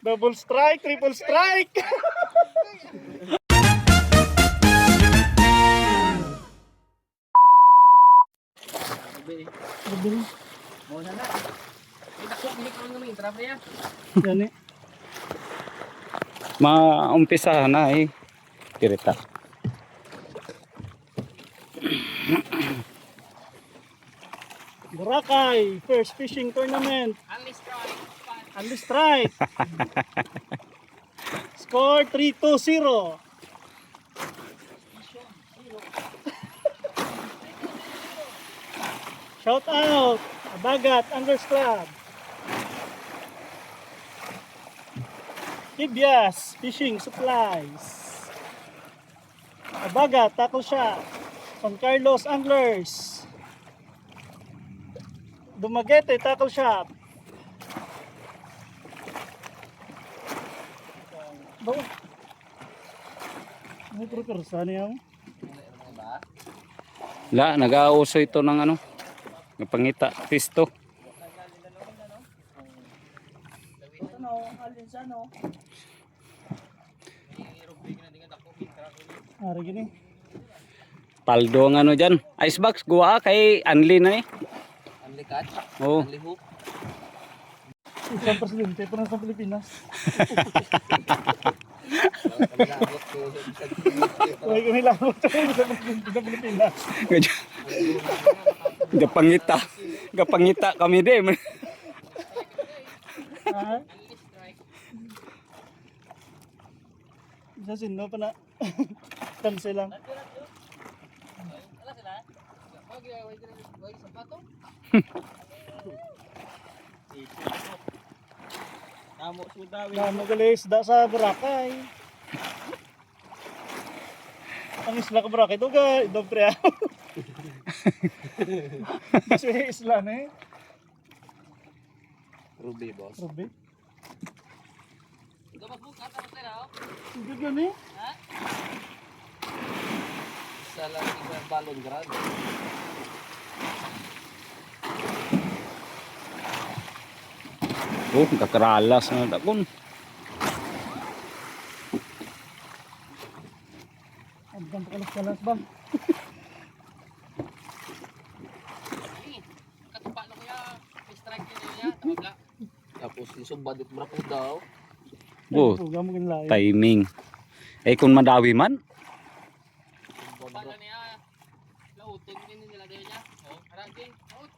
Double strike, triple strike. Mau sana. Kita kok bili kalau ngamin trap ya. Yan eh. Maumpisa na eh. Kirita. Boracay, first fishing tournament. Only strike. Score 3-2-0. Shout out, Abagat Anglers Club. Tibias Fishing Supplies. Abagat Tackle Shop. San Carlos Anglers. Dumaguete Tackle Shop. Bawa. Ano kursa niya? La, nag-auso ito ng ano. Pangita, pisto. Ari gini. Paldo ang ano dyan. Icebox, guwa kay Anli na eh. Anli cat. Oo. Anli hook. Isang presidente pa ng Pilipinas. Huwag kami lamot sa isang presidente ng Pilipinas. Gapangita. Gapangita kami din. Ha? Isa sino pa na. Cancel lang. Amo sudawi. Na magalis da sa Boracay. Ang isla ka Boracay ito ga, dobre ako. Kasi isla na eh. Ruby boss. Ruby. Dapat buka tapos na. Sige gani. Ha? Sa lang isang balon grad. Oh, kakaralas na dapon. Ang bang kalas-kalas bang. Katupa na kuya. Strike niya. Tabla. Tapos isubad it brako daw. Oh, Puga mo ginlayo. timing. Eh kung madawi man, Pala niya. Lauting din nila daw niya. Oh, araging. Out.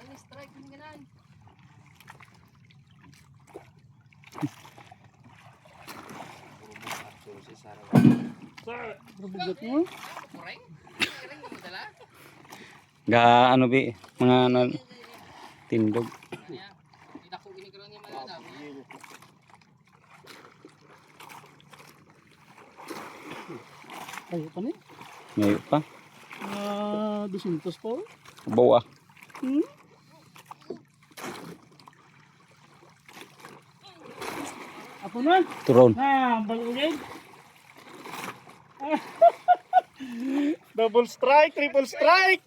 Ang strike din ganan. Sir, rubugot mo. Kureng. Kureng mo dala. ga ano bi, mga tindog. Niya. Tidak ko gini karon niya malalaw. Kayo pa ni. Ngayon pa. 200 po. Bawa. Hmm? Ako na. Turon. Balugin. Double strike, triple strike.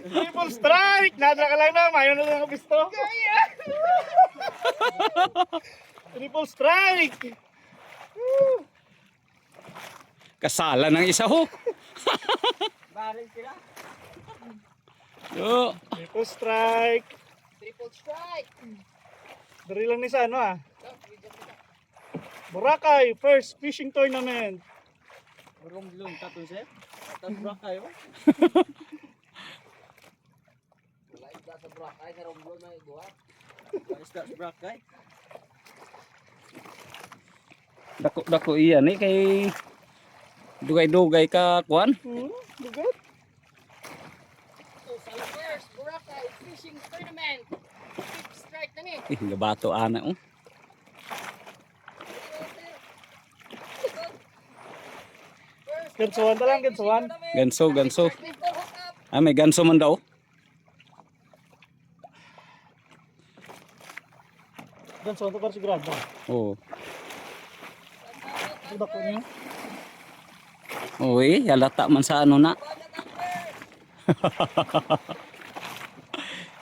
Triple strike. Nada ka lang na, mayo na lang ang pisto. Triple strike. Kasala ng isa ho. Baril sila. Yo. Triple strike. Triple strike. Dari lang ni sa ano ah. Boracay first fishing tournament. Urong dilong tatun sir. Tatun Boracay oh. Wala isda sa Boracay sa Romblon na iguha. Wala isda sa Boracay. Dako iyan eh kay dugay-dugay ka kuan. Dugot. So sa first Boracay fishing tournament. Fifth strike na ni. Gabato ana oh. Gansuan talang, gansuan. Ganso. Ah, may ganso man daw. Gansuan to para sigurado. Oo. Sudah ko niyo. Uy, halata man sa ano na.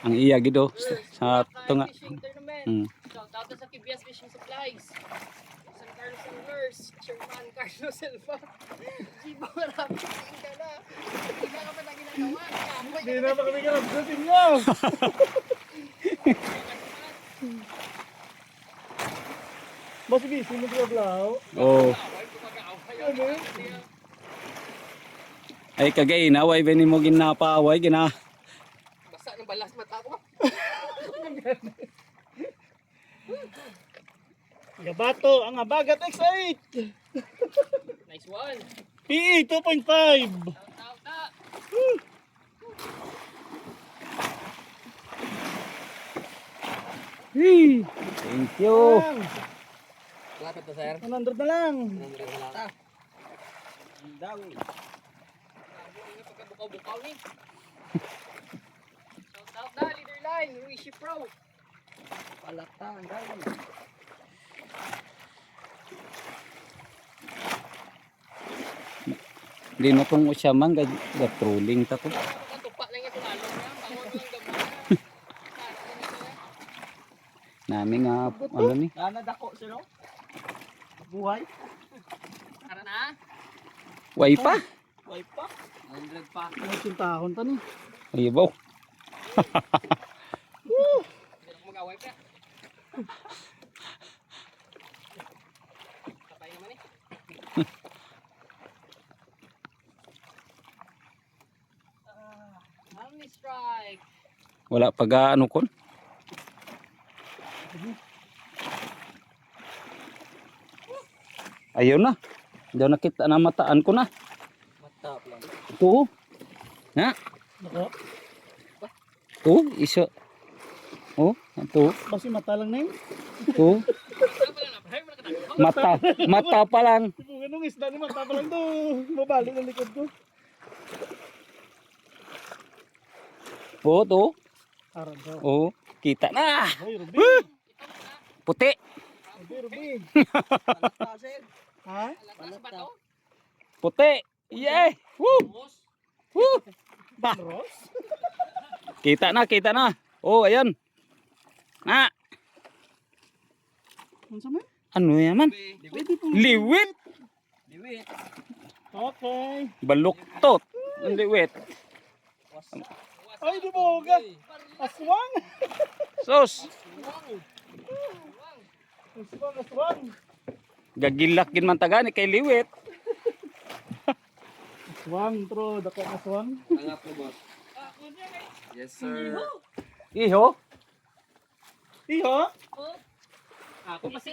Ang iya gido sa tunga. Fishing tournament. Hmm. Shout out sa Kibias Fishing Supplies. San Carlos Anglers, Chairman Carlos Elva. Gibo marami ka na. Hindi na ka pa na ginagawa. Kamoy Hindi na pa kami karapdasin nyo. Boss, sige, sino ka blaw? Oh. Ano? Ay kagay naway bani mo ginapaway gina. Basa ng balas mata ko. Gabato, ang Abagat X8. Nice one. PE 2.5. Ta. Hey, thank you. Lapit to sir. 100 na lang. Pagkabukaw-bukaw ni. Shout out na, leader line, Rishi Pro. Palata, ang galing. Di na tong usya man trolling ta to. Tupa lang ito lalo na, bawal lang gamot. Nami nga ano ni. Nanadako sino? Buhay. Tara na. Way pa. Buhay pa. 100 pa. Ano sintahon ta ni? Ay baw. Hindi na ako mag-away pa. Kapay naman eh. Only strike. Wala pag ano kon. Ayun na. Daw nakita na mataan ko na. Matap lang. Ito. Na. Nako. Ito isa. Oh, ito. Basi mata lang na yun. Ito. Mata. Mata pa lang. Kung anong isda ni mata pa lang to. Mabalik ang likod ko. Oh, to. Arang daw. Oh, kita na. Hoy, Ruby. Puti. Ruby, Ruby. Ha? Alas ba to? Puti. Yay! Woo! Woo! Ba. Ross? Kita na. Oh, ayan. Ah, Ano sa man? ano yaman? Pwede po. Liwit. Liwit. Okay. Baluktot. Ang liwit. Ay, di mo ka. Aswang. Sos. Aswang, aswang. Gagilak gin man tagani kay liwit. Aswang, tro. Dako aswang. Angap mo boss. Yes sir. Iho. Iho. Ako kasi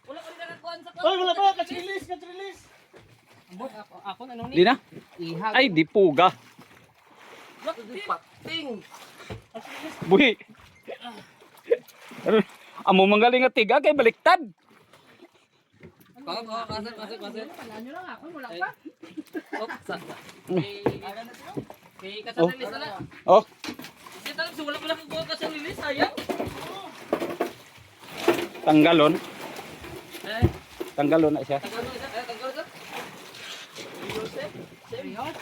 wala ko rin nakakuan sa Ay, wala pa. Kachilis, kachilis. Ako ano Di na. ihag. Ay, di puga. Pating. Buhi. Amo manggaling nga tiga kay baliktad. Kasir. Ano lang ako, wala pa. Kay kasal Oh. lilis na. Oh, Kasi talagang wala ko lang kuha kasal lilis, sayang. tanggalon. Eh, Tanggalon na siya. tagal ka. Joseph. Serious?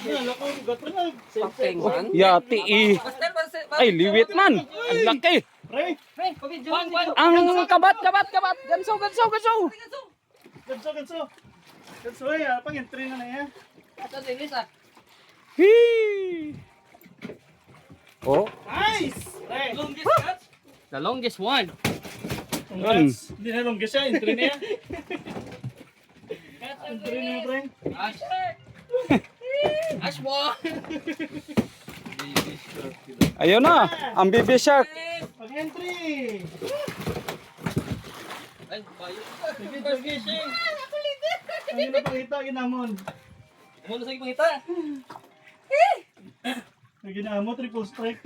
Yan, ako. Gato na. Pating man. Yati i. Ay, liwit man. Ang laki. Pre. Ang kabat. Ganso. Ganso, ganso. Ganso, ay. Pang entry na na yan. Kasal lilis ah. Hee. Oh, Nice! Pre. Longest catch? The longest one. Congrats. Hindi na longgas siya. Entry na yan. Entry na yan, pre. Ash. Ash mo. ayun na. Ang baby shark. Pang entry. Ay, bayo. Sige, sige. Ang ina pangita, ginamon. Muna sa pangita. Ang ginamon, triple strike.